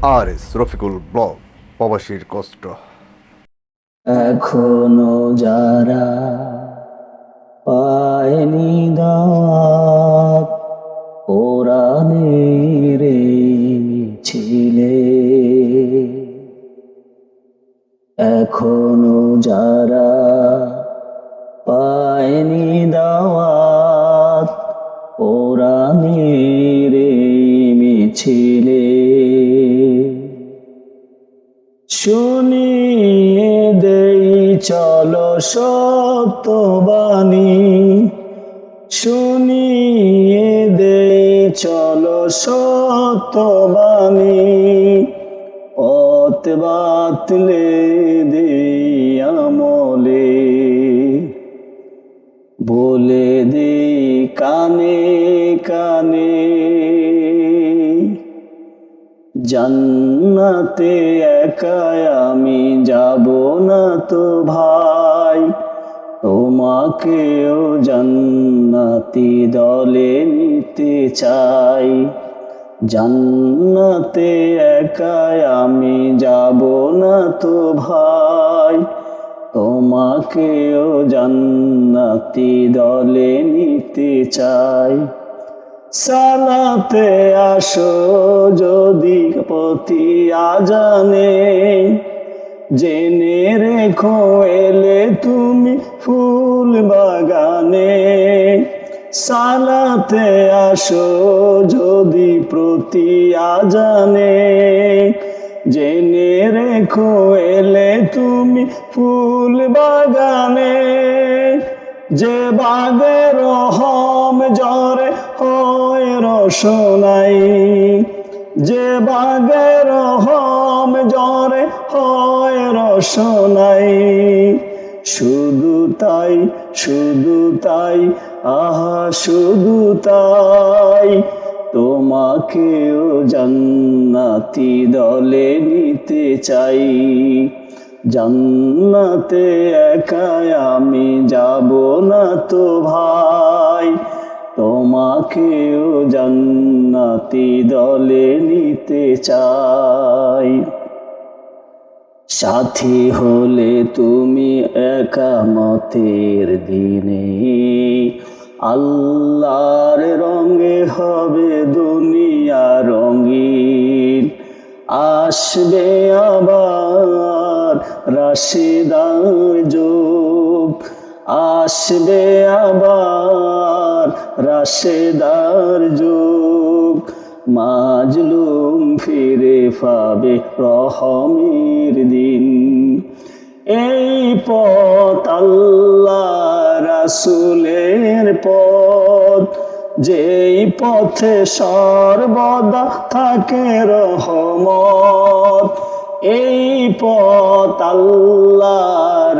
আর S Rafiqul blog প্রবাসীর কষ্ট। এখনো যারা পায়নি দাওয়াত কোরআনের এই মিছিলে, এখনো যারা পায়নি দাওয়াত কোরআনের এই মিছিলে, শুনিয়ে দেই চলো সত্যবাণী, শুনিয়ে দেই চলো সত্যবাণী, পথ বাতলে দেই আমলে, বলে দেই কানে কানে, জান্নাতে একাই আমি যাব না তো ভাই, তোমাকেও জান্নাতি দলে নিতে চাই। জান্নাতে একাই আমি যাব না তো ভাই, তোমাকেও জান্নাতি দলে নিতে চাই। সালাতে আসো যদি প্রতি আজানে, জেনে রেখো এলে তুমি ফুল বাগানে। সালাতে আসো যদি প্রতি আজানে, জেনে রেখো এলে তুমি ফুল বাগানে। যে বাগে রহম ঝরে হয় রসনাই, যে বাগে রহম ঝরে হয় রসনাই, শুধু তাই শুধু তাই আহা শুধু তাই, তোমাকেও জান্নাতি দলে নিতে চাই। জান্নাতে একাই আমি যাব না তো ভাই, তোমাকেও জান্নাতি দলে নিতে চাই। সাথী হলে তুমি একামতের দিনে, আল্লাহর রঙে হবে দুনিয়া রঙিন। আসবে আবার রাশিদার যুগ, আসবে আবার রাশেদার যুগ, মাজলুম ফিরে পাবে রহমের দিন। এই পথ আল্লাহ রাসূলের পথ, যেই পথে সর্বদা থাকে রহমত। এই পথ আল্লাহ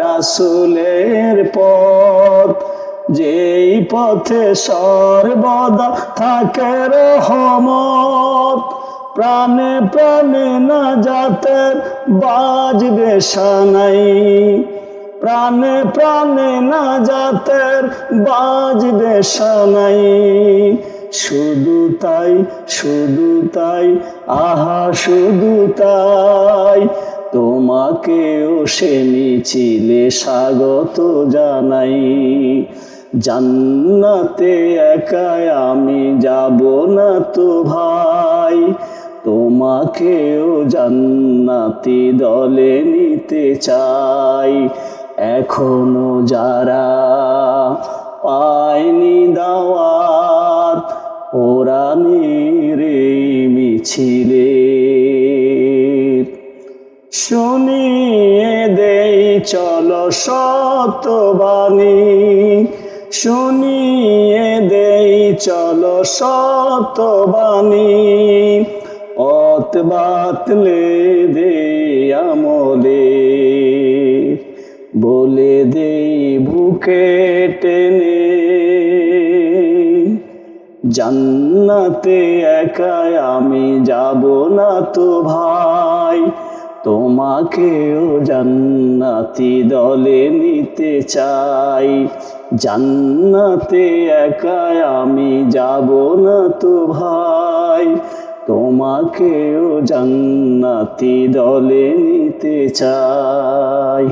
রাসূলের পথ, যেই পথে সর্বদা থাকে রহমত। প্রাণে প্রাণে নাজাতের বাজবে সানাই, প্রাণে প্রাণে নাজাতের বাজবে সানাই, শুধু তাই শুধু তাই আহা শুধু তাই, তোমাকেও সে মিছিলে স্বাগত জানাই। জান্নাতে একাই আমি যাব না তো ভাই, তোমাকেও জান্নাতি দলে নিতে চাই। এখনো যারা পায়নি দাওয়াত কোরআনের এই মিছিলে, শুনিয়ে দেই চলো সত্যবাণী, শুনিয়ে দেই চলো সত্যবাণী, পথ বাতলে দে আমলে, বলে দেই বুকে টেনে, জান্নাতে একাই আমি যাব না তো ভাই, তোমাকেও জান্নাতি দলে নিতে চাই। জান্নাতে একাই আমি যাব না তো ভাই, তোমাকেও জান্নাতি দলে নিতে চাই।